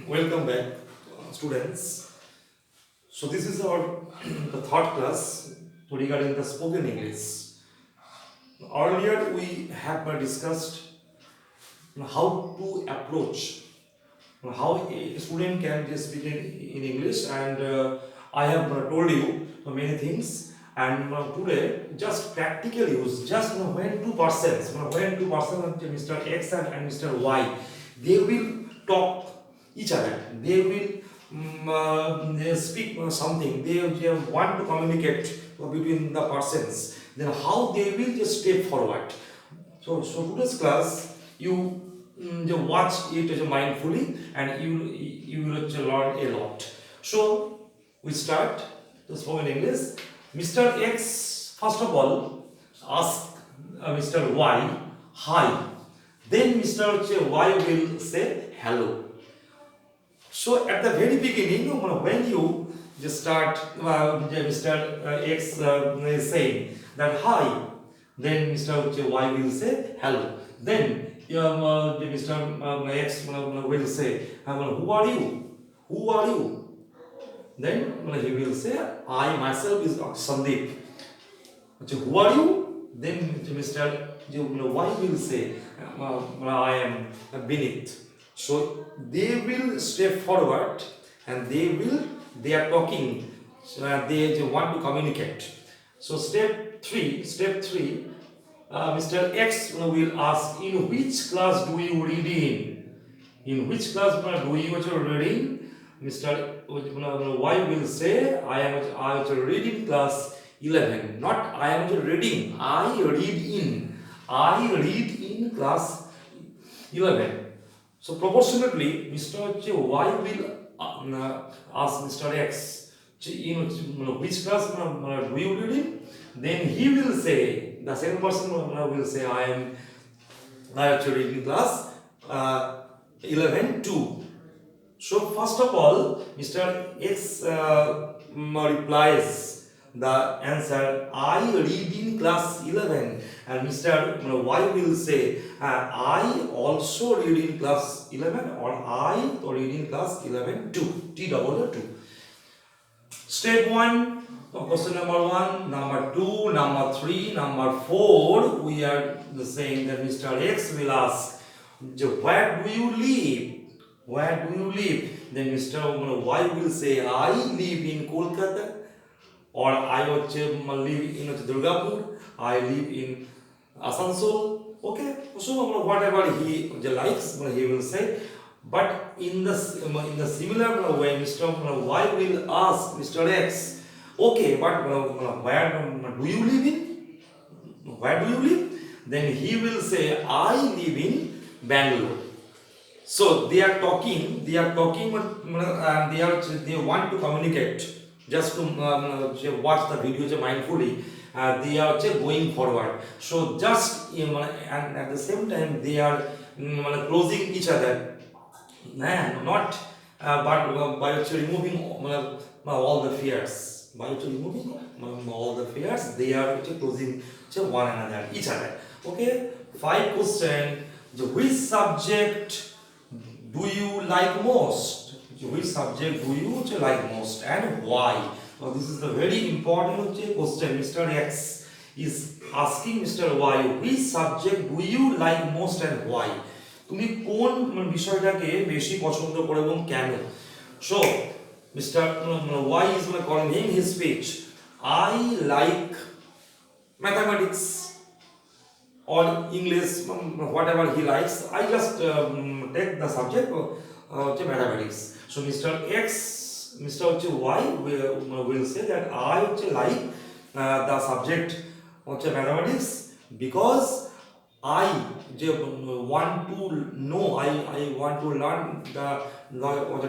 Welcome back, students. So this is our the third class regarding the spoken English. Earlier we have discussed how to approach how a student can just speak in English, and I have told you many things. And today, just practical use, just when two persons, Mr. X and Mr. Y, they will talk each other. They will they speak something. They want to communicate between the persons. Then how they will just step forward. So today's class, you watch it mindfully, and you will learn a lot. So we start the spoken English. Mr. X first of all ask Mr. Y hi. Then Mr. Y will say hello. So at the very beginning, when you just start, Mr. X is saying that hi, then Mr. Y will say hello. Then Mr. X will say, who are you? Who are you? Then he will say, I myself is Sandeep. Who are you? Then Mr. Y will say, I am Binit. So they will step forward, and they are talking, they want to communicate. So step three, Mr. X will ask, in which class do you read in? In which class do you reading? Mr. Y will say, I am reading class 11. Not I am reading, I read in. I read in class 11. So proportionately, Mr. Y will ask Mr. X, in which class do you read in? Then he will say, the second person will say, I am actually reading class 11 too. So first of all, Mr. X replies the answer, I read in class 11, and Mr. Y will say, I also read in class 11, or I read in class 11 too. T double 2. Step 1, question number 1, number 2, number 3, number 4, we are saying that Mr. X will ask, where do you live? Where do you live? Then Mr. Y will say, I live in Kolkata, or I live in Durgapur, I live in Asansol. Okay, so whatever he likes, he will say. But in the similar way, Mr. Y will ask Mr. X, okay, but where do you live in? Where do you live? Then he will say, I live in Bangalore. So they are talking, and they want to communicate. Just to watch the video mindfully, they are going forward. So just and at the same time they are closing each other, not but by removing all the fears. By removing all the fears, they are closing one another, each other. Okay, 5 question. Which subject do you like most? Which subject do you like most, and why? Now this is the very important question. Mr. X is asking Mr. Y, which subject do you like most and why? তুমি কোন বিষয়টাকে বেশি পছন্দ করো এবং কেন? So Mr. Y is calling him his speech. I like mathematics or English, whatever he likes. I just take the subject mathematics. So Mr. Y will say that I like the subject mathematics because I want to know, I want to learn the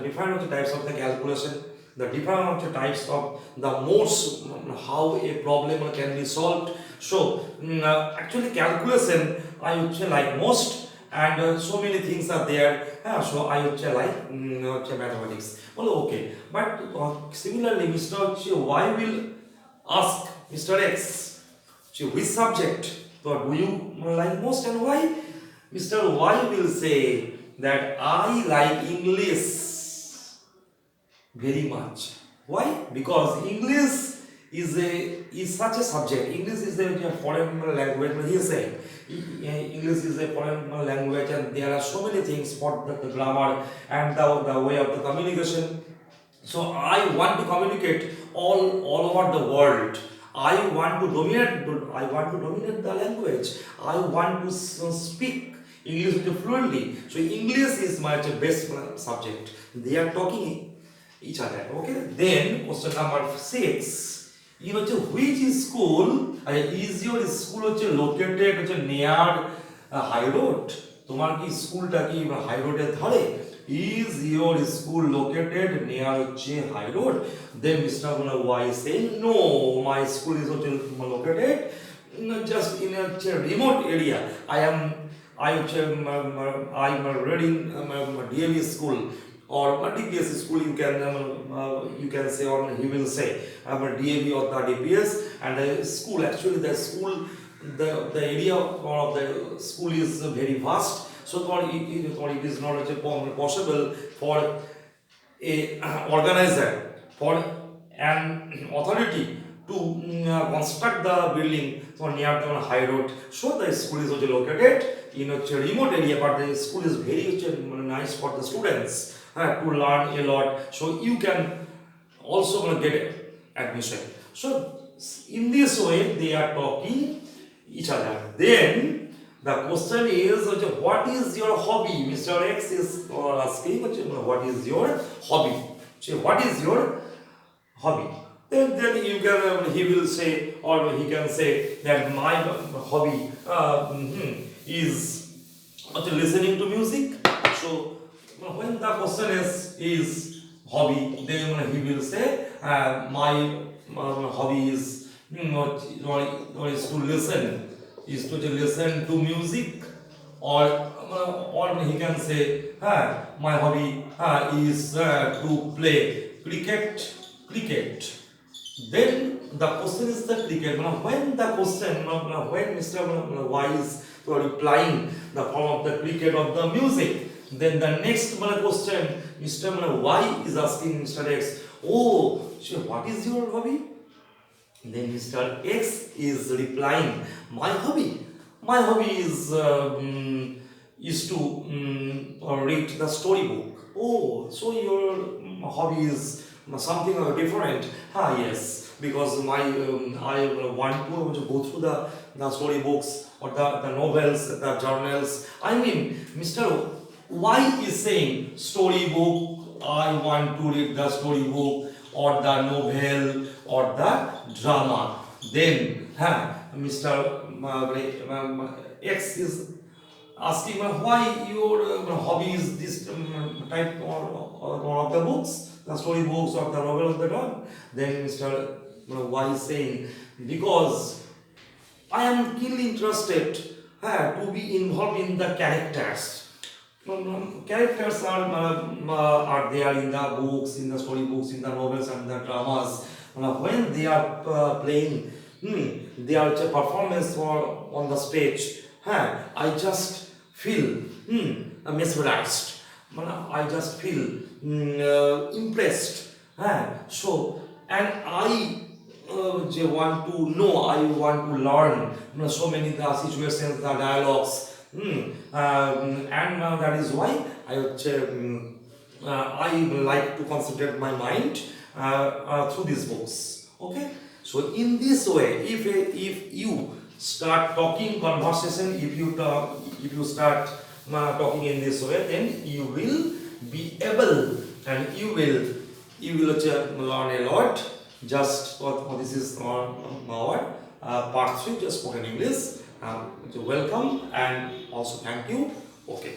different types of the calculation, the different types of the modes, how a problem can be solved. So actually calculation I like most, and so many things are there. So I like mathematics. Well, okay, but similarly Mr. Y will ask Mr. X, which subject do you like most and why? Mr. Y will say that I like English. very much. Why? Because English is such a subject. English is a foreign language. He is saying English is a foreign language, and there are so many things for the grammar and the way of the communication. So I want to communicate all over the world. I want to dominate the language. I want to speak English fluently. So English is my best subject. They are talking each other. Okay. Then question number 6. Which school is your school located near high road? তোমার কি স্কুলটা কি high রোডের ধারে? Is your school located near high road? Then Mr. Y saying no, my school is located just in a remote area. I'm reading DAV school or DPS school. You can say, or he will say DAV or the DPS, and the school, actually the school, the area of the school is very vast. So it is not possible for a organizer, for an authority to construct the building near the high road. So the school is located in a remote area, but the school is very nice for the students to learn a lot. So you can also get admission. So in this way they are talking each other. Then the question is, what is your hobby? Mr. X is asking, what is your hobby? So what is your hobby? Then you can, he will say, or he can say that my hobby is listening to music. So when the question is hobby, then he will say my hobby is to listen. Is to listen to music, or he can say my hobby is to play cricket. Then the question is the cricket. When the question, when Mr. Y is replying the form of the cricket of the music, then the next question Mr. Y is asking Mr. X, oh, so what is your hobby? Then Mr. X is replying, my hobby is to read the storybook. Oh, so your hobby is something different. Yes, because I want to go through the storybooks or the novels, the journals. I mean, Mr. Y is saying storybook. I want to read the storybook or the novel or the drama. Then Mr. X is asking why your hobby is this type or of the books, the story books or the novel of the drama. Then Mr. Y is saying, because I am keenly interested to be involved in the characters. Characters are there in the books, in the storybooks, in the novels and the dramas. When they are playing their performance on the stage, I just feel mesmerized. I just feel impressed. So, and I want to know, I want to learn so many the situations, the dialogues. And that is why I like to concentrate my mind through these books. Okay, so in this way, if you start talking conversation, if you start talking in this way, then you will be able and you will learn a lot. Just this is our part 3 just spoken English. Welcome and also thank you. Okay.